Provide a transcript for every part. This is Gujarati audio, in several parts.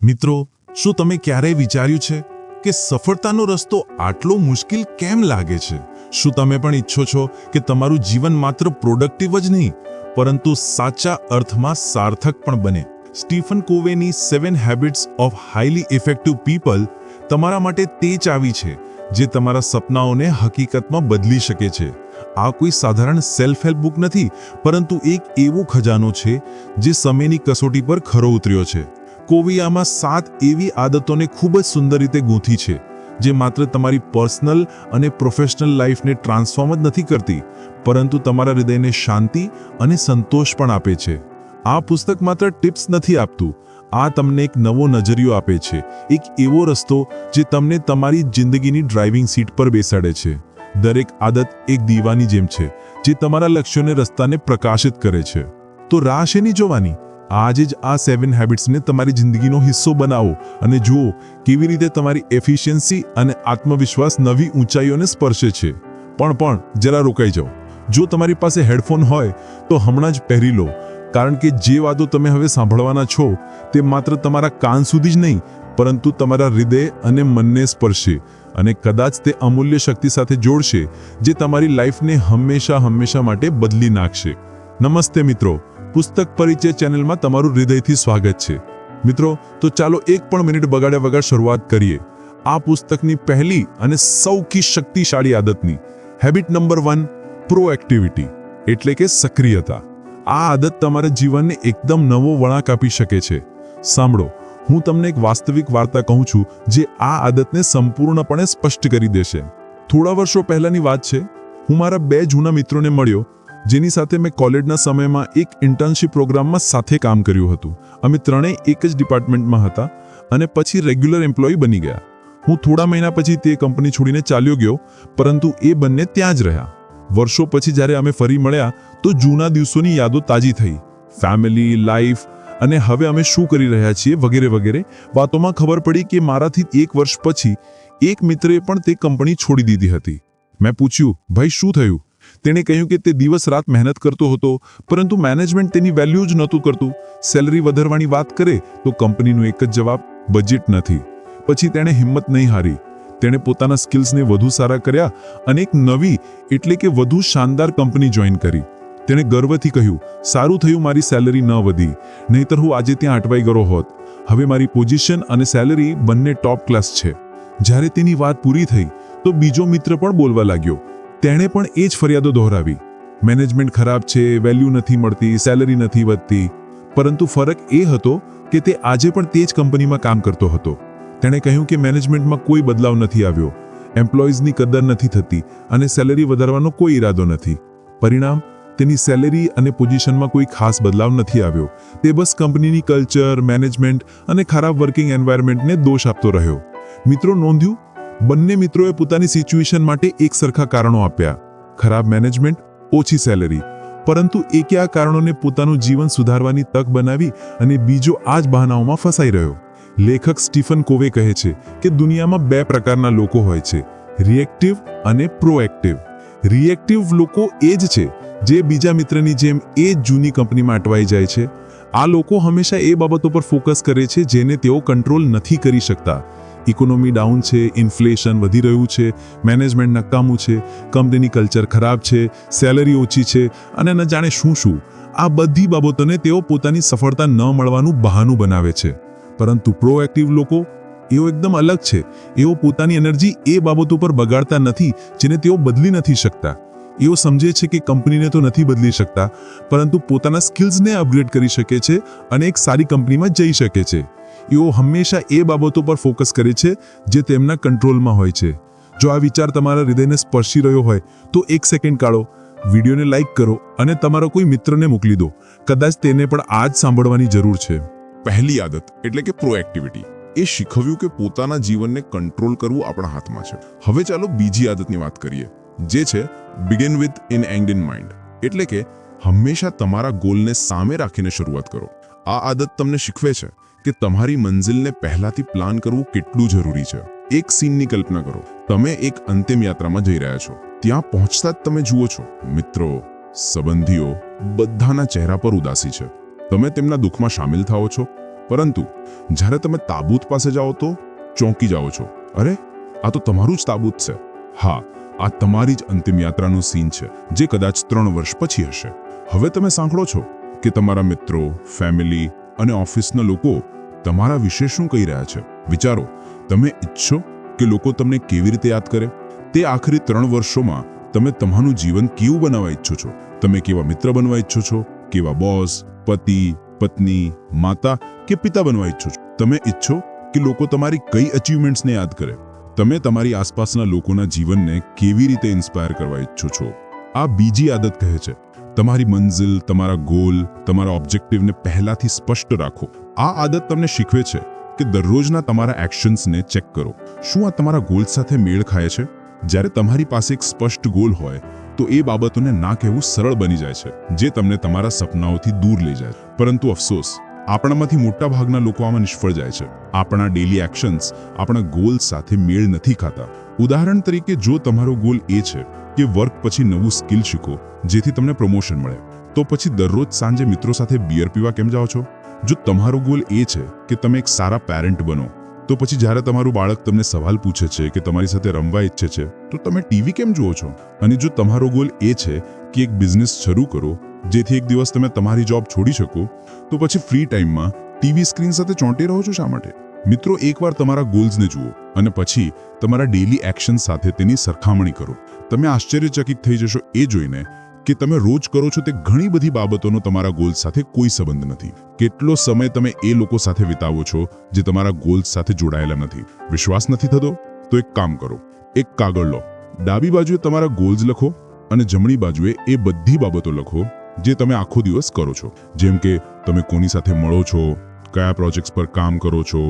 મિત્રો, શું તમે ક્યારેય વિચાર્યું છે કે સફળતાનો રસ્તો આટલો મુશ્કેલ કેમ લાગે છે? શું તમે પણ ઈચ્છો છો કે તમારું જીવન માત્ર પ્રોડક્ટિવ જ નહીં, પરંતુ સાચા અર્થમાં સાર્થક પણ બને? સ્ટીફન કોવેની 7 habits of highly effective people તમારા માટે તે ચાવી છે જે તમારા સપનાઓને હકીકતમાં બદલી શકે છે. આ કોઈ સાધારણ સેલ્ફ હેલ્પ બુક નથી, પરંતુ એક એવો ખજાનો છે જે સમયની કસોટી પર ખરો ઉતર્યો છે. કોવિયામાં 7 એવી આદતોને ખૂબ જ સુંદર રીતે ગૂંથી છે જે માત્ર તમારી પર્સનલ અને પ્રોફેશનલ લાઈફને ટ્રાન્સફોર્મ જ નથી કરતી, પરંતુ તમારા હૃદયને શાંતિ અને સંતોષ પણ આપે છે. આ પુસ્તક માત્ર ટિપ્સ નથી આપતું, આ તમને એક નવો નજરિયો આપે છે, એક એવો રસ્તો જે તમને તમારી જિંદગીની ડ્રાઇવિંગ સીટ પર બેસાડે છે. દરેક આદત એક દીવાની જેમ છે જે તમારા લક્ષ્યોને રસ્તાને પ્રકાશિત કરે છે. તો રાહ શેની જોવાની? આજે જ આ 7 હેબિટ્સને તમારી જિંદગીનો હિસ્સો બનાવો અને જુઓ કેવી રીતે તમારી એફિશિયન્સી અને આત્મવિશ્વાસ નવી ઊંચાઈઓને સ્પર્શે છે. પણ જરા રોકાઈ જાઓ. જો તમારી પાસે હેડફોન હોય તો હમણાં જ પહેરી લો, કારણ કે જે વાતો તમે હવે સાંભળવાના છો તે માત્ર તમારા કાન સુધી જ નહીં, પરંતુ તમારા હૃદય અને મનને સ્પર્શે અને કદાચ તે અમૂલ્ય શક્તિ સાથે જોડશે જે તમારી લાઈફને હંમેશા માટે બદલી નાખશે. નમસ્તે મિત્રો, પુસ્તક પરિચય ચેનલમાં તમારું હૃદયથી સ્વાગત છે. મિત્રો, તો ચાલો એક પણ મિનિટ બગાડ્યા વગર શરૂઆત કરીએ આ પુસ્તકની પહેલી અને સૌથી શક્તિશાળી આદતની. હેબિટ નંબર 1, પ્રોએક્ટિવિટી, એટલે કે સક્રિયતા. આ આદત તમારા જીવનને એકદમ નવો વળાંક આપી શકે છે. સાંભળો, હું તમને એક વાસ્તવિક વાર્તા કહું છું જે આ આદતને સંપૂર્ણપણે સ્પષ્ટ કરી દેશે. થોડા વર્ષો પહેલાની વાત છે. હું મારા 2 જૂના મિત્રોને મળ્યો જેની સાથે મેં કોલેજના સમયમાં એક ઇન્ટર્નશિપ પ્રોગ્રામમાં સાથે કામ કર્યું હતું. અમે ત્રણેય એક જ ડિપાર્ટમેન્ટમાં હતા અને પછી રેગ્યુલર એમ્પ્લોયી બની ગયા. હું થોડા મહિના પછી તે કંપની છોડીને ચાલ્યો ગયો, પરંતુ એ બંને ત્યાં જ રહ્યા. વર્ષો પછી જ્યારે અમે ફરી મળ્યા તો જૂના દિવસોની યાદો તાજી થઈ. ફેમિલી, લાઈફ અને હવે અમે શું કરી રહ્યા છીએ વગેરે વગેરે વાતોમાં ખબર પડી કે મારાથી 1 વર્ષ પછી એક મિત્રે પણ તે કંપની છોડી દીધી હતી. મેં પૂછ્યું, ભાઈ શું થયું? તેણે કહ્યું કે તે દિવસ રાત મહેનત કરતો હતો, પરંતુ મેનેજમેન્ટ તેની વેલ્યુ જ નહોતું કરતું. સેલરી વધારવાની વાત કરે તો કંપનીનો એક જ જવાબ, બજેટ નથી. પછી તેણે હિંમત નહીં હારી. તેણે પોતાના સ્કિલ્સને વધુ સારા કર્યા અને એક નવી એટલે કે વધુ શાનદાર કંપની જોઈન કરી. તેણે ગર્વથી કહ્યું, સારું થયું મારી સેલરી ન વધી, નહીંતર હું આજે ત્યાં અટવાઈ ગયો હોત. હવે મારી પોઝિશન અને સેલરી બંને ટોપ ક્લાસ છે. જ્યારે તેની વાત પૂરી થઈ તો બીજો મિત્ર પણ બોલવા લાગ્યો. તેણે પણ એ જ ફરિયાદો દોહરાવી. મેનેજમેન્ટ ખરાબ છે, વેલ્યુ નથી મળતી, સેલરી નથી વધતી. પરંતુ ફરક એ હતો કે તે આજે પણ તે જ કંપનીમાં કામ કરતો હતો. તેણે કહ્યું કે મેનેજમેન્ટમાં કોઈ બદલાવ નથી આવ્યો, એમ્પ્લોઈઝની કદર નથી થતી અને સેલરી વધારવાનો કોઈ ઈરાદો નથી. પરિણામ, તેની સેલરી અને પોઝિશનમાં કોઈ ખાસ બદલાવ નથી આવ્યો. તે બસ કંપનીની કલ્ચર, મેનેજમેન્ટ અને ખરાબ વર્કિંગ એન્વાયરમેન્ટને દોષ આપતો રહ્યો. મિત્રો, નોંધ્યું? બંને મિત્રોએ પોતાની સિચ્યુએશન માટે એક સરખા કારણો આપ્યા. ખરાબ મેનેજમેન્ટ, ઓછી સેલરી. પરંતુ એકે આ કારણોને પોતાનું જીવન સુધારવાની તક બનાવી અને બીજો આ જ બહાનાઓમાં ફસાઈ રહ્યો. લેખક સ્ટીફન કોવે કહે છે કે દુનિયામાં 2 પ્રકારના લોકો હોય છે, રિએક્ટિવ અને પ્રોએક્ટિવ. રિએક્ટિવ લોકો એ જ છે જે બીજા મિત્રની જેમ એ જ જૂની કંપનીમાં અટવાઈ જાય છે. આ લોકો હંમેશા એ બાબતો પર ફોકસ કરે છે જેને તેઓ કંટ્રોલ નથી કરી શકતા. ઇકોનોમી ડાઉન છે, ઇન્ફ્લેશન વધી રહ્યું છે, મેનેજમેન્ટ નકામું છે, કંપનીની કલ્ચર ખરાબ છે, સેલરી ઓછી છે અને ન જાણે શું. આ બધી બાબતોને તેઓ પોતાની સફળતા ન મળવાનું બહાનું બનાવે છે. પરંતુ પ્રોએક્ટિવ લોકો, એઓ એકદમ અલગ છે. એઓ પોતાની એનર્જી એ બાબતો પર બગાડતા નથી જેને તેઓ બદલી નથી શકતા. એઓ સમજે છે કે કંપનીને તો નથી બદલી શકતા, પરંતુ પોતાના સ્કિલ્સને અપગ્રેડ કરી શકે છે અને એક સારી કંપનીમાં જઈ શકે છે. એઓ હંમેશા એ બાબતો પર ફોકસ કરે છે જે તેમના કંટ્રોલમાં હોય છે. જો આ વિચાર તમારા હૃદયને સ્પર્શી રહ્યો હોય તો 1 સેકન્ડ કાઢો, વિડીયોને લાઈક કરો અને તમારા કોઈ મિત્રને મોકલી દો. કદાચ તેને પણ આ જ સાંભળવાની જરૂર છે. પહેલી આદત એટલે કે પ્રોએક્ટિવિટી. એ શીખવ્યું કે પોતાના જીવનને કંટ્રોલ કરવું આપણા હાથમાં છે. હવે ચાલો બીજી આદતની વાત કરીએ, જે છે begin with an and in mind, એટલે કે હંમેશા તમારા ગોલને સામે રાખીને શરૂઆત કરો. આ આદત તમને શીખવે છે કે તમારી મંઝિલને પહેલાથી પ્લાન કરવું કેટલું જરૂરી છે. એક સીનની કલ્પના કરો. તમે એક અંતિમ યાત્રામાં જઈ રહ્યા છો. ત્યાં પહોંચતા જ તમે જુઓ છો મિત્રો, સંબંધીઓ બધાના ચહેરા પર ઉદાસી છે. તમે તેમના દુઃખમાં સામેલ થાઓ છો પરંતુ જ્યારે તમે તાબૂત પાસે જાઓ તો ચોંકી જાઓ છો. અરે, આ તો તમારું જ તાબૂત છે. હા, આ તમારી જ અંતિમ યાત્રાનો સીન છે, જે કદાચ 3 વર્ષ પછી હશે. હવે તમે સાંભળો છો કે તમારા મિત્રો, ફેમિલી અને ઓફિસના લોકો તમારા વિશે શું કહી રહ્યા છે. વિચારો, તમે ઈચ્છો કે લોકો તમને કેવી રીતે યાદ કરે? તે આખરી 3 વર્ષોમાં તમે તમારું જીવન કેવું બનાવવા ઈચ્છો છો? તમે કેવા મિત્ર બનવા ઈચ્છો છો? કેવા બોસ, પતિ, પત્ની, માતા કે પિતા બનવા ઈચ્છો છો? તમે ઈચ્છો કે લોકો તમારી કઈ અચીવમેન્ટ્સને યાદ કરે? તમે તમારી આસપાસના લોકોના જીવનને કેવી રીતે ઇન્સ્પાયર કરવા ઈચ્છો છો? આ બીજી આદત કહે છે, તમારી મંઝિલ, તમારા ગોલ, તમારા ઓબ્જેક્ટિવને પહેલાથી સ્પષ્ટ રાખો. આ આદત તમને શીખવે છે કે દરરોજના તમારા એક્શન્સને ચેક કરો. શું આ તમારા ગોલ સાથે મેળ ખાય છે? જ્યારે તમારી પાસે એક સ્પષ્ટ ગોલ હોય તો એ બાબતોને ના કહેવું સરળ બની જાય છે, જે તમને તમારા સપનાઓથી દૂર લઈ જાય. પરંતુ અફસોસ, આપણામાંથી મોટા ભાગના લોકો આમાં નિષ્ફળ જાય છે. આપણા ડેલી એક્શન્સ આપણા ગોલ સાથે મેળ નથી ખાતા. ઉદાહરણ તરીકે, જો તમારો ગોલ એ છે કે વર્ક પછી નવું સ્કિલ શીખો જેથી તમને પ્રમોશન મળે, તો પછી દરરોજ સાંજે મિત્રો સાથે બિયર પીવા કેમ જાઓ છો? જો તમારો ગોલ એ છે કે તમે એક સારા પેરેન્ટ બનો, તો પછી જ્યારે તમારું બાળક તમને સવાલ પૂછે છે કે તમારી સાથે રમવા ઈચ્છે છે, તો તમે ટીવી કેમ જુઓ છો? અને જો તમારો ગોલ એ છે કે એક બિઝનેસ શરૂ કરો જેથી એક દિવસ તમે તમારી જોબ છોડી શકો, તો પછી ફ્રી ટાઈમમાં ટીવી સ્ક્રીન સાથે ચોંટી રહો છો શા માટે? મિત્રો, એકવાર તમારા ગોલ્સને જુઓ અને પછી તમારા ડેલી એક્શન સાથે તેની સરખામણી કરો. તમે આશ્ચર્યચકિત થઈ જશો એ જોઈને કે તમે રોજ કરો છો તે ઘણી બધી બાબતોનો તમારા ગોલ્સ સાથે કોઈ સંબંધ નથી. કેટલો સમય તમે એ લોકો સાથે વિતાવો છો જે તમારા ગોલ્સ સાથે જોડાયેલા નથી? વિશ્વાસ નથી થતો? તો એક કામ કરો, એક કાગળ લો, ડાબી બાજુએ તમારા ગોલ્સ લખો અને જમણી બાજુએ એ બધી બાબતો લખો જે તમે આખો દિવસ કરો છો. જેમ કે તમે કોની સાથે મળો છો, કયા પ્રોજેક્ટ્સ પર કામ કરો છો,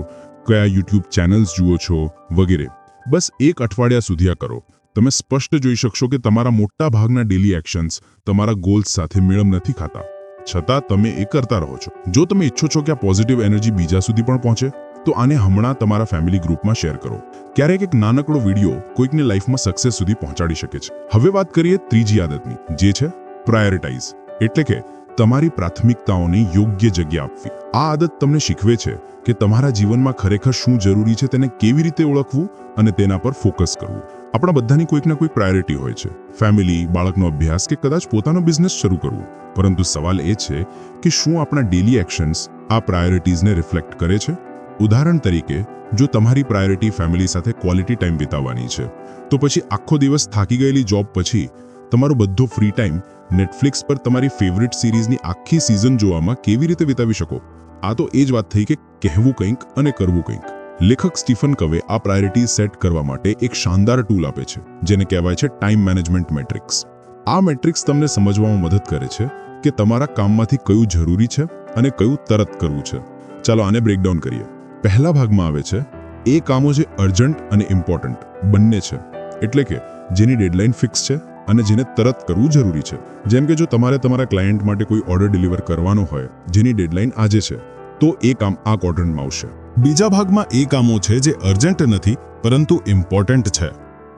કયા યુટ્યુબ ચેનલ્સ જુઓ છો વગેરે. બસ એક અઠવાડિયા સુધી આ કરો. તમે સ્પષ્ટ જોઈ શકશો કે તમારા મોટા ભાગના ડેલી એક્શન્સ તમારા ગોલ્સ સાથે મેળ નથી ખાતા, છતાં તમે એ કરતા રહો છો. જો તમે ઈચ્છો છો કે આ પોઝિટિવ એનર્જી બીજા સુધી પણ પહોંચે, તો આને હમણાં તમારા ફેમિલી ગ્રુપમાં શેર કરો. ક્યારેક એક નાનકડો વિડીયો કોઈકને લાઈફમાં સક્સેસ સુધી પહોંચાડી શકે છે. હવે વાત કરીએ ત્રીજી આદતની, જે છે પ્રાયોરિટાઇઝ, એટલે કે તમારી પ્રાથમિકતાઓને યોગ્ય જગ્યા આપવી. આ આદત તમને શીખવે છે કે તમારા જીવનમાં ખરેખર શું જરૂરી છે તેને કેવી રીતે ઓળખવું અને તેના પર ફોકસ કરવું. આપણા બધાની કોઈક ના કોઈક પ્રાયોરિટી હોય છે, ફેમિલી, બાળકનો અભ્યાસ કે કદાચ પોતાનો બિઝનેસ શરૂ કરવું. પરંતુ સવાલ એ છે કે શું આપણા ડેલી એક્શન્સ આ પ્રાયોરિટીઝને રિફ્લેક્ટ કરે છે? ઉદાહરણ તરીકે, જો તમારી પ્રાયોરિટી ફેમિલી સાથે ક્વોલિટી ટાઈમ વિતાવવાની છે, તો પછી આખો દિવસ થાકી ગયેલી જોબ પછી તમારો બધો ફ્રી ટાઈમ નેટફ્લિક્સ પર તમારી ફેવરિટ સિરીઝની આખી સિઝન જોવામાં કેવી રીતે વિતાવી શકો? આ તો એ જ વાત થઈ કે કહેવું કંઈક અને કરવું કંઈક. લેખક સ્ટીફન કવે આ પ્રાયોરિટી સેટ કરવા માટે એક શાનદાર ટૂલ આપે છે, જેને કહેવાય છે ટાઈમ મેનેજમેન્ટ મેટ્રિક્સ. આ મેટ્રિક્સ તમને સમજવામાં મદદ કરે છે કે તમારા કામમાંથી કયું જરૂરી છે અને કયું તરત કરવું છે. ચાલો આને બ્રેકડાઉન કરીએ. પહેલા ભાગમાં આવે છે એ કામો જે અર્જન્ટ અને ઇમ્પોર્ટન્ટ બંને છે, એટલે કે જેની ડેડલાઇન ફિક્સ છે અને જેને તરત કરવું જરૂરી છે. જેમ કે જો તમારે તમારા ક્લાયન્ટ માટે કોઈ ઓર્ડર ડિલિવર કરવાનો હોય જેની ડેડલાઇન આજે છે, તો એ કામ આ ક્વોડ્રન્ટમાં આવશે. બીજા ભાગમાં એ કામો છે જે અર્જન્ટ નથી પરંતુ ઇમ્પોર્ટન્ટ છે.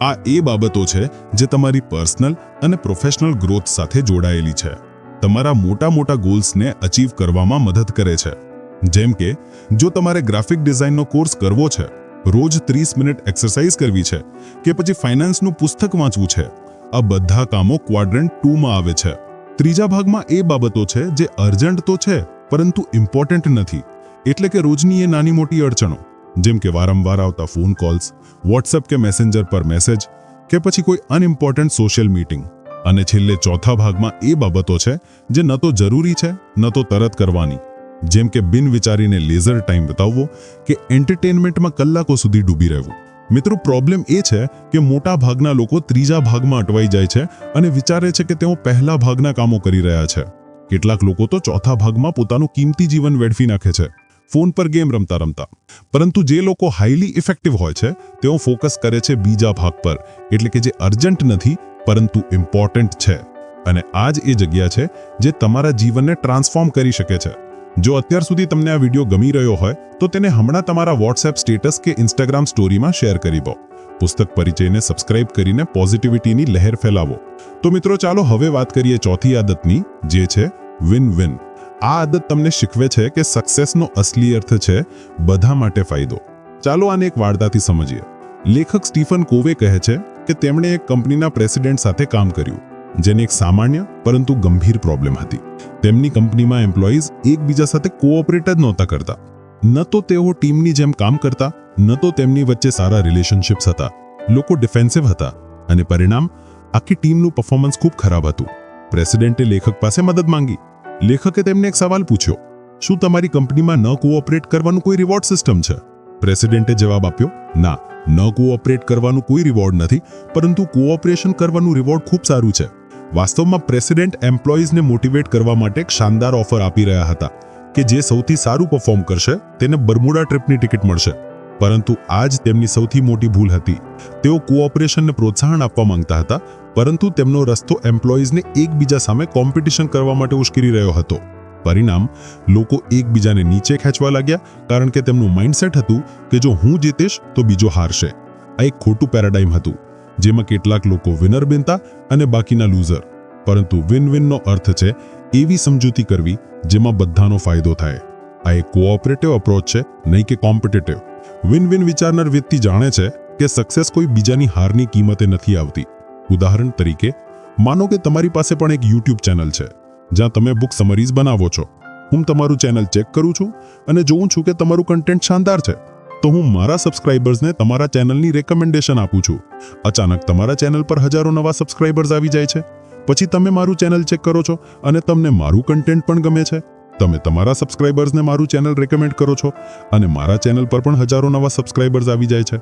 આ એ બાબતો છે જે તમારી પર્સનલ અને પ્રોફેશનલ ગ્રોથ સાથે જોડાયેલી છે, તમારા મોટા ગોલ્સને અચીવ કરવામાં મદદ કરે છે. જેમ કે જો તમારે ગ્રાફિક ડિઝાઇનનો કોર્સ કરવો છે, રોજ 30 મિનિટ એક્સરસાઇઝ કરવી છે કે પછી ફાઇનાન્સનું પુસ્તક વાંચવું છે, આ બધા કામો ક્વાડ્રન્ટ 2 માં આવે છે. ત્રીજા ભાગમાં એ બાબતો છે જે અર્જન્ટ તો છે પરંતુ ઇમ્પોર્ટન્ટ નથી, એટલે કે રોજની એ નાની મોટી અડચણો, જેમ કે વારંવાર આવતા ફોન કોલ્સ, વોટ્સએપ કે મેસેન્જર પર મેસેજ કે પછી કોઈ અનઇમ્પોર્ટન્ટ સોશિયલ મીટિંગ. અને છેલ્લે ચોથા ભાગમાં એ બાબતો છે જે ન તો જરૂરી છે ન તો તરત કરવાની, જેમ કે બિન વિચારીને લેઝર ટાઈમ વિતાવવો કે એન્ટરટેનમેન્ટમાં કલાકો સુધી ડૂબી રહેવું. મિત્રો, પ્રોબ્લેમ એ છે કે મોટા ભાગના લોકો ત્રીજા ભાગમાં અટવાઈ જાય છે અને વિચારે છે કે તેઓ પહેલા ભાગના કામો કરી રહ્યા છે. કેટલાક લોકો તો ચોથા ભાગમાં પોતાનું કિંમતી જીવન વેડફી નાખે છે, ફોન પર ગેમ રમતા રમતા. પરંતુ જે લોકો હાઈલી ઇફેક્ટિવ હોય છે તેઓ ફોકસ કરે છે બીજા ભાગ પર, એટલે કે જે અર્જન્ટ નથી પરંતુ ઇમ્પોર્ટન્ટ છે. અને આ જ એ જગ્યા છે જે તમારા જીવનને ટ્રાન્સફોર્મ કરી શકે છે. જો અત્યાર સુધી તમને આ વિડીયો ગમી રહ્યો હોય તો તેને હમણાં તમારા વોટ્સએપ સ્ટેટસ કે ઇન્સ્ટાગ્રામ સ્ટોરીમાં શેર કરી દો. પુસ્તક પરિચયને સબસ્ક્રાઇબ કરીને પોઝિટિવિટીની લહેર ફેલાવો. તો મિત્રો, ચાલો હવે વાત કરીએ ચોથી આદતની, જે છે વિન વિન. આ આદત તમને શીખવે છે કે સક્સેસનો અસલી અર્થ છે બધા માટે ફાયદો. ચાલો આને એક વાર્તાથી સમજીએ. લેખક સ્ટીફન કોવે કહે છે કે તેમણે એક કંપનીના પ્રેસિડેન્ટ સાથે કામ કર્યું, જેને એક સામાન્ય પરંતુ ગંભીર પ્રોબ્લેમ હતી. તેમની કંપનીમાં એમ્પ્લોઈઝ એકબીજા સાથે કોઓપરેટ જ નહોતા કરતા. ન તો તેઓ ટીમની જેમ કામ કરતા, ન તો તેમની વચ્ચે સારા રિલેશનશિપ્સ હતા. લોકો ડિફેન્સિવ હતા અને પરિણામ આખી ટીમનું પરફોર્મન્સ ખૂબ ખરાબ હતું. પ્રેસિડેન્ટે લેખક પાસે મદદ માંગી. લેખકે તેમને એક સવાલ પૂછ્યો, શું તમારી કંપનીમાં ન કોઓપરેટ કરવાનું કોઈ રિવોર્ડ સિસ્ટમ છે? પ્રેસિડેન્ટે જવાબ આપ્યો, ના, ન કોઓપરેટ કરવાનું કોઈ રિવોર્ડ નથી, પરંતુ કોઓપરેશન કરવાનું રિવોર્ડ ખૂબ સારું છે. વાસ્તવમાં પ્રેસિડેન્ટ એમ્પ્લોઈઝને મોટિવેટ કરવા માટે એક શાનદાર ઓફર આપી રહ્યા હતા કે જે સૌથી સારું પરફોર્મ કરશે તેને બર્મુડા ટ્રીપની ટિકિટ મળશે. પરંતુ આ જ તેમની સૌથી મોટી ભૂલ હતી. તેઓ કોઓપરેશનને પ્રોત્સાહન આપવા માંગતા હતા, પરંતુ તેમનો રસ્તો એમ્પ્લોઈઝને એકબીજા સામે કોમ્પિટિશન કરવા માટે ઉશ્કેરી રહ્યો હતો. પરિણામ, લોકો એકબીજાને નીચે ખેંચવા લાગ્યા, કારણ કે તેમનું માઇન્ડસેટ હતું કે જો હું જીતીશ તો બીજો હારશે. આ એક ખોટું પેરાડાઇમ હતું, જેમાં કેટલાક લોકો વિનર બનતા અને બાકીના લૂઝર. પરંતુ વિન વિનનો અર્થ છે એવી સમજૂતી કરવી જેમાં બધાનો ફાયદો થાય. આ એક કોઓપરેટિવ અપ્રોચ છે, નહીં કે કોમ્પિટિટિવ. વિન વિન વિચારનાર વ્યક્તિ જાણે છે કે સક્સેસ કોઈ બીજાની હારની કિંમતે નથી આવતી. ઉદાહરણ તરીકે, માનો કે તમારી પાસે પણ એક YouTube ચેનલ છે જ્યાં તમે બુક સમરીઝ બનાવો છો. હું તમારું ચેનલ ચેક કરું છું અને જોઉં છું કે તમારું કન્ટેન્ટ શાનદાર છે, તો હું મારા સબસ્ક્રાઇબર્સને તમારા ચેનલની રેકમેન્ડેશન આપું છું. અચાનક તમારા ચેનલ પર હજારો નવા સબસ્ક્રાઇબર્સ આવી જાય છે. પછી તમે મારું ચેનલ ચેક કરો છો અને તમને મારું કન્ટેન્ટ પણ ગમે છે. તમે તમારા સબસ્ક્રાઇબર્સને મારું ચેનલ રેકમેન્ડ કરો છો અને મારા ચેનલ પર પણ હજારો નવા સબસ્ક્રાઇબર્સ આવી જાય છે.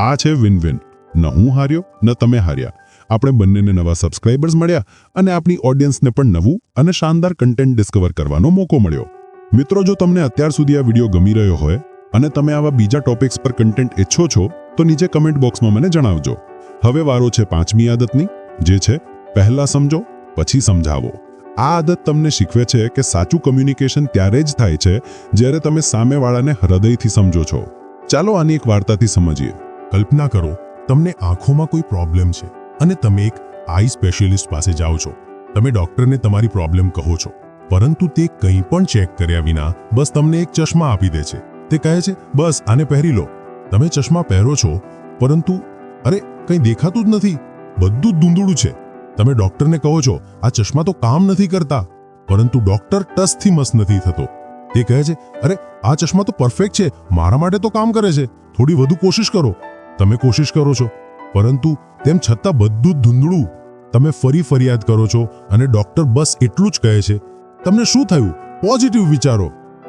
આ છે વિન વિન. ન હું હાર્યો ન તમે હાર્યા. આપણે બંનેને નવા સબસ્ક્રાઇબર્સ મળ્યા અને આપણી ઓડિયન્સને પણ નવું અને શાનદાર કન્ટેન્ટ ડિસ્કવર કરવાનો મોકો મળ્યો. મિત્રો, જો તમને અત્યાર સુધી આ વિડીયો ગમી રહ્યો હોય અને તમે આવા બીજા ટોપિક્સ પર કન્ટેન્ટ ઈચ્છો છો તો નીચે કમેન્ટ બોક્સમાં મને જણાવજો. હવે વારો છે 5મી આદતની, જે છે પહેલા સમજો પછી સમજાવો. આ આદત તમને શીખવે છે કે સાચું કમ્યુનિકેશન ત્યારે જ થાય છે જ્યારે તમે સામેવાળાને હૃદયથી સમજો છો. ચાલો આની એક વાર્તાથી સમજીએ. કલ્પના કરો, તમને આંખોમાં કોઈ પ્રોબ્લેમ છે અને તમે એક આઈ સ્પેશિયલિસ્ટ પાસે જાઓ છો. તમે ડોક્ટરને તમારી પ્રોબ્લેમ કહો છો, પરંતુ તે કંઈ પણ ચેક કર્યા વિના બસ તમને એક ચશ્મા આપી દે છે. તે કહે છે, બસ આને પહેરી લો. તમે ચશ્મા પહેરો છો, પરંતુ અરે કંઈ દેખાતું જ નથી, બધું જ ધૂંધળું છે. તમે ડોક્ટરને કહો છો, આ ચશ્મા તો કામ નથી કરતા, પરંતુ ડોક્ટર ટસથી મસ નથી થતો. તે કહે છે, અરે આ ચશ્મા તો પરફેક્ટ છે, મારા માટે તો કામ કરે છે, થોડી વધુ કોશિશ કરો. તમે કોશિશ કરો છો, પરંતુ તેમ છતાં બધું જ ધૂંધળું. તમે ફરી ફરિયાદ કરો છો અને ડોક્ટર બસ એટલું જ કહે છે. તમને શું થયું? પોઝિટિવ વિચારો.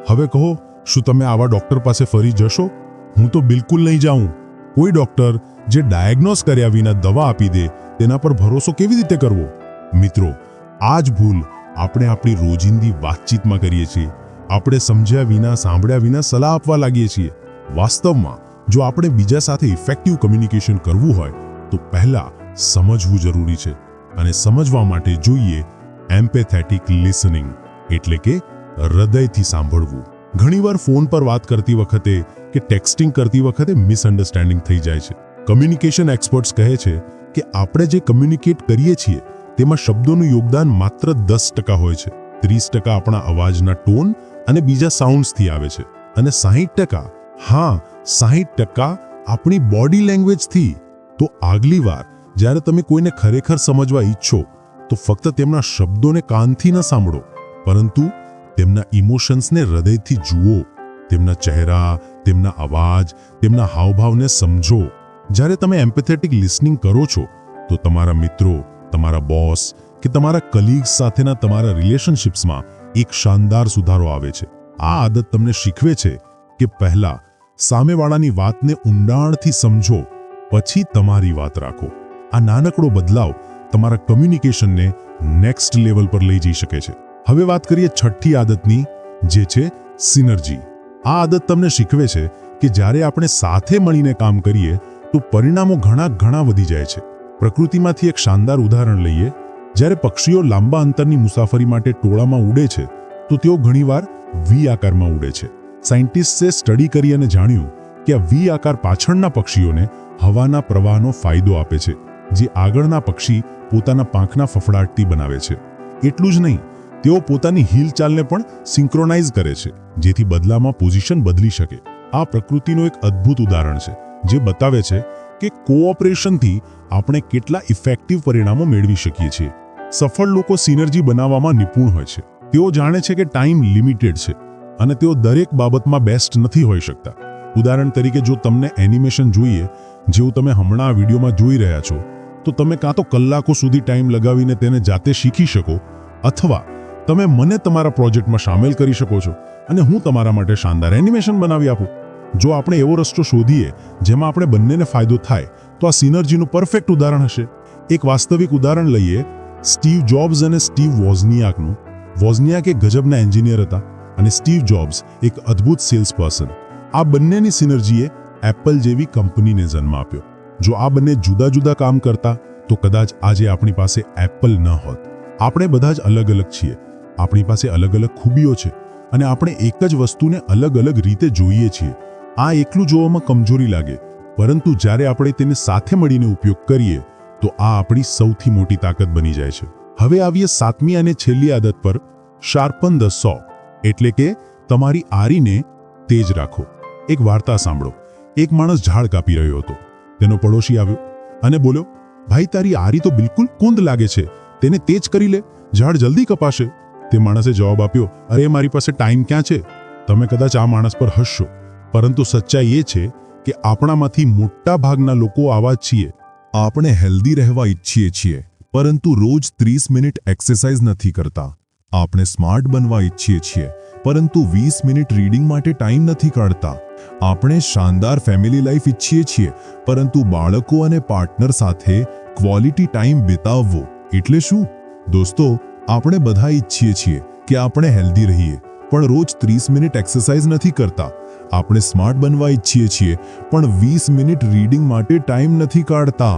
હવે કહો, શું તમે આવા ડોક્ટર પાસે ફરી જશો? હું તો બિલકુલ નહીં જાઉં. કોઈ ડોક્ટર જે ડાયગ્નોસ કર્યા વિના દવા આપી દે, તેના પર ભરોસો કેવી રીતે કરવો? મિત્રો, આ જ ભૂલ આપણે આપણી રોજિંદી વાતચીતમાં કરીએ છીએ. આપણે સમજ્યા વિના, સાંભળ્યા વિના સલાહ આપવા લાગીએ છીએ. વાસ્તવમાં જો આપણે બીજા સાથે ઇફેક્ટિવ કમ્યુનિકેશન કરવું હોય તો પહેલા સમજવું જરૂરી છે, અને સમજવા માટે જોઈએ એમ્પેથેટિક લિસનિંગ, એટલે કે હૃદયથી સાંભળવું. ઘણીવાર ફોન પર વાત કરતી વખતે કે ટેક્સ્ટિંગ કરતી વખતે મિસઅન્ડરસ્ટેન્ડિંગ થઈ જાય છે. કમ્યુનિકેશન એક્સપર્ટ્સ કહે છે કે આપણે જે કમ્યુનિકેટ કરીએ છીએ તેમાં શબ્દોનું યોગદાન માત્ર 10% હોય છે. 30% આપણા અવાજના ટોન અને બીજા સાઉન્ડ્સથી આવે છે, અને 60%, હા 60% આપણી બોડી લેંગ્વેજથી. તો આગલી વાર જ્યારે તમે કોઈને ખરેખર સમજવા ઈચ્છો તો ફક્ત તેમના શબ્દોને કાનથી ન સાંભળો, પરંતુ તેમના ઇમોશન્સને હૃદયથી જુઓ. તેમના ચહેરા, તેમના અવાજ, તેમના હાવભાવને સમજો. જ્યારે તમે એમ્પેથેટિક લિસનિંગ કરો છો તો તમારા મિત્રો, તમારા બોસ કે તમારા કલીગ્સ સાથેના તમારા રિલેશનશિપ્સમાં એક શાનદાર સુધારો આવે છે. આ આદત તમને શીખવે છે કે પહેલા સામેવાળાની વાતને ઊંડાણથી સમજો, પછી તમારી વાત રાખો. આ નાનકડો બદલાવ તમારા કમ્યુનિકેશનને નેક્સ્ટ લેવલ પર લઈ જઈ શકે છે. હવે વાત કરીએ 6ઠ્ઠી આદતની, જે છે સિનર્જી. આ આદત તમને શીખવે છે કે જ્યારે આપણે સાથે મળીને કામ કરીએ તો પરિણામો ઘણા વધી જાય છે. પ્રકૃતિમાંથી એક શાનદાર ઉદાહરણ લઈએ. જ્યારે પક્ષીઓ લાંબા અંતરની મુસાફરી માટે ટોળામાં ઉડે છે તો તેઓ ઘણીવાર વી આકારમાં ઉડે છે. સાયન્ટિસ્ટે સ્ટડી કરી અને જાણ્યું કે આ વી આકાર પાછળના પક્ષીઓને હવાના પ્રવાહનો ફાયદો આપે છે, જે આગળના પક્ષી પોતાના પાંખના ફફડાટથી બનાવે છે. એટલું જ નહીં, તેઓ પોતાની હિલચાલને પણ સિંક્રોનાઇઝ કરે છે, જેથી બદલામાં પોઝિશન બદલી શકે. આ પ્રકૃતિનો એક અદ્ભુત ઉદાહરણ છે, જે બતાવે છે કે કોઓપરેશનથી આપણે કેટલા ઇફેક્ટિવ પરિણામો મેળવી શકીએ છીએ. સફળ લોકો સિનર્જી બનાવવામાં નિપુણ હોય છે. તેઓ જાણે છે કે ટાઈમ લિમિટેડ છે અને તેઓ દરેક બાબતમાં બેસ્ટ નથી હોઈ શકતા. ઉદાહરણ તરીકે, જો તમને એનિમેશન જોઈએ, જેવું તમે હમણાં આ વિડીયોમાં જોઈ રહ્યા છો, તો તમે કાં તો કલાકો સુધી ટાઈમ લગાવીને તેને જાતે શીખી શકો, અથવા તમે મને તમારા પ્રોજેક્ટમાં સામેલ કરી શકો છો અને હું તમારા માટે શાનદાર એનિમેશન બનાવી આપું. જો આપણે એવો રસ્તો શોધીએ જેમાં આપણે બંનેને ફાયદો થાય, તો આ સિનર્જીનું પરફેક્ટ ઉદાહરણ હશે. એક વાસ્તવિક ઉદાહરણ લઈએ, સ્ટીવ જોબ્સ અને સ્ટીવ વોઝનિયાકનું. વોઝનિયાક એક ગજબના એન્જિનિયર હતા અને સ્ટીવ જોબ્સ એક અદ્ભુત સેલ્સ પર્સન. આ બંનેની સિનર્જીએ એપલ જેવી કંપનીને જન્મ આપ્યો. જો આ બંને જુદા જુદા કામ કરતા, તો કદાચ આજે આપણી પાસે એપલ ન હોત. આપણે બધા જ અલગ અલગ છીએ, આપણી પાસે અલગ અલગ ખૂબીઓ છે અને આપણે એક જ વસ્તુને અલગ અલગ રીતે જોઈએ છીએ. આ એકલું જોવામાં કમજોરી લાગે, પરંતુ જ્યારે આપણે તેને સાથે મળીને ઉપયોગ કરીએ, તો આ આપણી સૌથી મોટી તાકાત બની જાય છે. હવે આવીએ 7મી અને છેલ્લી આદત પર, શાર્પન ધ સો, એટલે કે તમારી આરીને તેજ રાખો. એક વાર્તા સાંભળો. એક માણસ ઝાડ કાપી રહ્યો હતો. તેનો પડોશી આવ્યો અને બોલ્યો, ભાઈ, તારી આરી તો બિલકુલ કુંદ લાગે છે, તેને તેજ કરી લે, ઝાડ જલ્દી કપાશે. તે માણસે જવાબ આપ્યો, અરે, મારી પાસે ટાઈમ ક્યાં છે. તમે કદાચ આ માણસ પર હસશો, પરંતુ સચ્ચાઈ એ છે કે આપણામાંથી મોટા ભાગના લોકો આવા જ છીએ. આપણે હેલ્ધી રહેવા ઈચ્છીએ છીએ, પરંતુ રોજ 30 મિનિટ એક્સરસાઇઝ નથી કરતા. આપણે સ્માર્ટ બનવા ઈચ્છીએ છીએ, પરંતુ 20 મિનિટ રીડિંગ માટે ટાઈમ નથી કાઢતા. આપણે શાનદાર ફેમિલી લાઈફ ઈચ્છીએ છીએ, પરંતુ બાળકો અને પાર્ટનર સાથે ક્વોલિટી ટાઈમ વિતાવવો એટલે શું? દોસ્તો, આપણે બધા ઈચ્છીએ છીએ કે આપણે હેલ્ધી રહીએ, પણ રોજ 30 મિનિટ એક્સરસાઇઝ નથી કરતા. આપણે સ્માર્ટ બનવા ઈચ્છીએ છીએ, પણ 20 મિનિટ રીડિંગ માટે ટાઈમ નથી કાઢતા.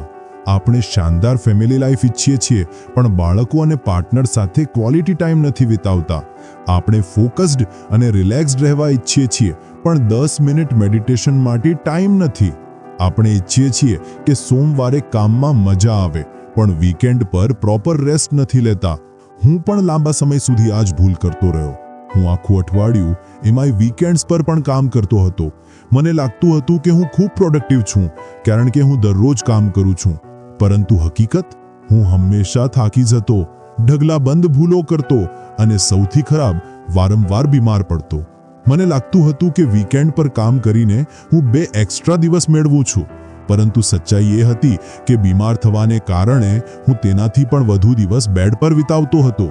આપણે શાનદાર ફેમિલી લાઈફ ઈચ્છીએ છીએ, પણ બાળકો અને પાર્ટનર સાથે ક્વોલિટી ટાઈમ નથી વિતાવતા. આપણે ફોકસ્ડ અને રિલેક્સ્ડ રહેવા ઈચ્છીએ છીએ, પણ 10 મિનિટ મેડિટેશન માટે ટાઈમ નથી. આપણે ઈચ્છીએ છીએ કે સોમવારે કામમાં મજા આવે, પણ વીકેન્ડ પર પ્રોપર રેસ્ટ નથી લેતા. હું પણ લાંબા સમય સુધી આ જ ભૂલ કરતો રહ્યો. હું આખું અઠવાડિયું, એમાંય વીકેન્ડ્સ પર પણ કામ કરતો હતો. મને લાગતું હતું કે હું ખૂબ પ્રોડક્ટિવ છું, કારણ કે હું દરરોજ કામ કરું છું. પરંતુ હકીકત, હું હંમેશા થાકી જતો, ઢગલાબંધ ભૂલો કરતો અને સૌથી ખરાબ, વારંવાર બીમાર પડતો. મને લાગતું હતું કે વીકેન્ડ પર કામ કરીને હું 2 એક્સ્ટ્રા દિવસ મેળવું છું, પરંતુ સચ્ચાઈ એ હતી કે બીમાર થવાને કારણે હું તેનાથી પણ વધુ દિવસ બેડ પર વિતાવતો હતો.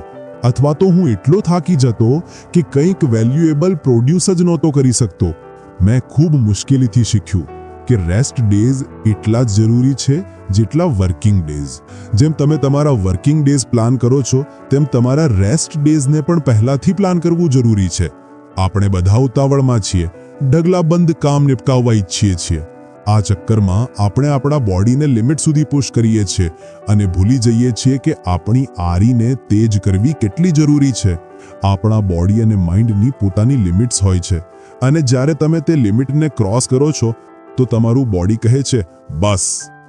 અથવા તો હું એટલો થાકી જતો કે કંઈક વેલ્યુએબલ પ્રોડ્યુસ જ નહોતો કરી શકતો. મેં ખૂબ મુશ્કેલીથી શીખ્યું કે રેસ્ટ ડેઝ એટલા જ જરૂરી છે જેટલા વર્કિંગ ડેઝ. જેમ તમે તમારા વર્કિંગ ડેઝ પ્લાન કરો છો, તેમ તમારા રેસ્ટ ડેઝને પણ પહેલાથી પ્લાન કરવું જરૂરી છે. આપણે બધા ઉતાવળમાં છીએ, ઢગલાબંધ કામ નિપટાવવા ઈચ્છીએ છીએ. આ ચક્કરમાં આપણે આપણા બોડીને લિમિટ સુધી પુશ કરીએ છીએ અને ભૂલી જઈએ છીએ કે આપણી આરીને તેજ કરવી કેટલી જરૂરી છે. આપણા બોડી અને માઇન્ડની પોતાની લિમિટ્સ હોય છે, અને જ્યારે તમે તે લિમિટને ક્રોસ કરો છો, તો તમારું બોડી કહે છે, બસ,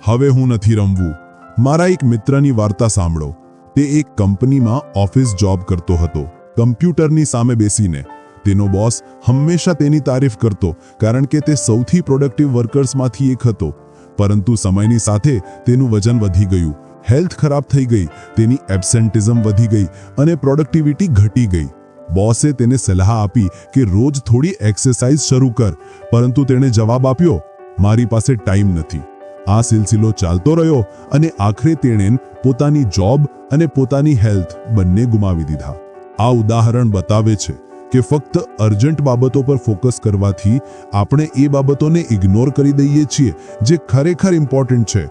હવે હું નથી રમવું. મારા એક મિત્રની વાર્તા સાંભળો. તે એક કંપનીમાં ઓફિસ જોબ કરતો હતો. કમ્પ્યુટરની સામે બેસીને તેનો બોસ હંમેશા તેની તારીફ કરતો, કારણ કે તે સૌથી પ્રોડક્ટિવ વર્કર્સમાંથી એક હતો. પરંતુ સમયની સાથે તેનું વજન વધી ગયું, હેલ્થ ખરાબ થઈ ગઈ, તેની એબ્સેન્ટિઝમ વધી ગઈ અને પ્રોડક્ટિવિટી ઘટી ગઈ. બોસે તેને સલાહ આપી કે રોજ થોડી એક્સરસાઇઝ શરૂ કર, પરંતુ તેણે જવાબ આપ્યો, મારી પાસે ટાઈમ નથી. આ સિલસિલો ચાલતો રહ્યો અને આખરે તેણે પોતાની જોબ અને પોતાની હેલ્થ બંને ગુમાવી દીધા. આ ઉદાહરણ બતાવે છે કે ફક્ત અર્જન્ટ બાબતો પર ફોકસ કરવાથી આપણે એ બાબતોને ઇગ્નોર કરી દઈએ છીએ જે ખરેખર ઇમ્પોર્ટન્ટ છે.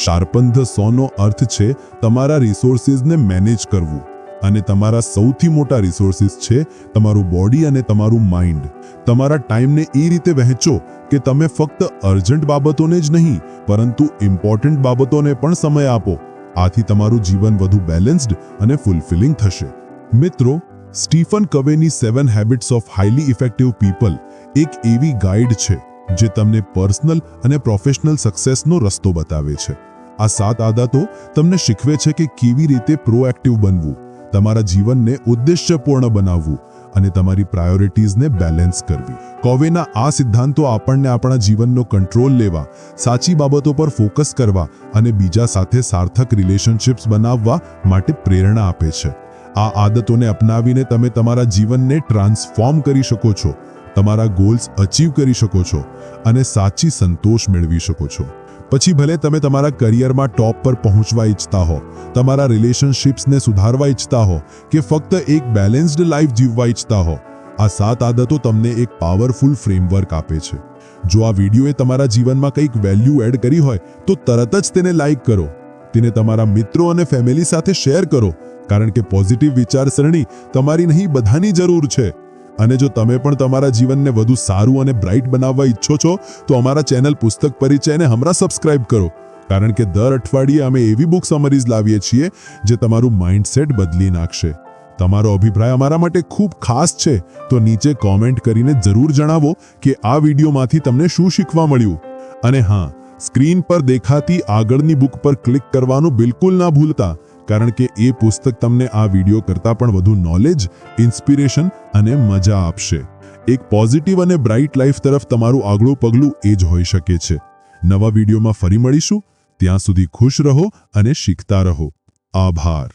શાર્પન ધ સોનો અર્થ છે તમારા રિસોર્સિસને મેનેજ કરવું, અને તમારા સૌથી મોટા રિસોર્સિસ છે તમારું બોડી અને તમારું માઇન્ડ. તમારા ટાઈમને એ રીતે વહેંચો કે તમે ફક્ત અર્જન્ટ બાબતોને જ નહીં, પરંતુ ઇમ્પોર્ટન્ટ બાબતોને પણ સમય આપો. આથી તમારું જીવન વધુ બેલેન્સ્ડ અને ફૂલફિલિંગ થશે. મિત્રો, સ્ટીફન કવેની 7 habits of highly effective people એક એવી ગાઈડ છે જે તમને પર્સનલ અને પ્રોફેશનલ સક્સેસનો રસ્તો બતાવે છે. આ 7 આદતો તમને શીખવે છે કે કેવી રીતે પ્રોએક્ટિવ બનવું, તમારા જીવનને ઉદ્દેશ્યપૂર્ણ બનાવવું અને તમારી પ્રાયોરિટીઝને બેલેન્સ કરવી. કોવેના આ સિદ્ધાંતો આપણને આપણા જીવનનો કંટ્રોલ લેવા, સાચી બાબતો પર ફોકસ કરવા અને બીજા સાથે સાર્થક રિલેશનશિપ્સ બનાવવા માટે પ્રેરણા આપે છે. આ આદતોને અપનાવીને તમે તમારા જીવનને ટ્રાન્સફોર્મ કરી શકો છો, તમારા ગોલ્સ અચીવ કરી શકો છો અને સાચી સંતોષ મેળવી શકો છો. પછી ભલે તમે તમારા કરિયરમાં ટોપ પર પહોંચવા ઈચ્છતા હો, તમારા રિલેશનશિપ્સને સુધારવા ઈચ્છતા હો કે ફક્ત એક બેલેન્સ્ડ લાઈફ જીવવા ઈચ્છતા હો, આ 7 આદતો તમને એક પાવરફુલ ફ્રેમવર્ક આપે છે. જો આ વિડીયોએ તમારા જીવનમાં કંઈક વેલ્યુ એડ કરી હોય તો તરત જ તેને લાઈક કરો, તેને તમારા મિત્રો અને ફેમિલી સાથે શેર કરો, કારણ કે પોઝિટિવ વિચારસરણી તમારી નહીં, બધાની જરૂર છે. અને જો તમે પણ તમારા જીવનને વધુ સારું અને બ્રાઇટ બનાવવા ઈચ્છો છો તો અમારા ચેનલ પુસ્તક પરિચયને હમણાં સબસ્ક્રાઇબ કરો, કારણ કે દર અઠવાડિયે અમે એવી બુક સમરીઝ લાવીએ છીએ જે તમારું માઇન્ડસેટ બદલી નાખશે. તમારો અભિપ્રાય અમારા માટે ખૂબ ખાસ છે, તો નીચે કોમેન્ટ કરીને જરૂર જણાવો કે આ વિડીયોમાંથી તમને શું શીખવા મળ્યું. અને હા, સ્ક્રીન પર દેખાતી આગળની બુક પર ક્લિક કરવાનું બિલકુલ ના ભૂલતા, કારણ કે એ પુસ્તક તમને આ વિડીયો કરતાં પણ વધુ નોલેજ, ઇન્સ્પિરેશન અને મજા આપશે. એક પોઝિટિવ અને બ્રાઇટ લાઈફ તરફ તમારું આગલું પગલું એ જ હોઈ શકે છે. નવા વિડીયોમાં ફરી મળીશું. ત્યાં સુધી ખુશ રહો અને શીખતા રહો. આભાર.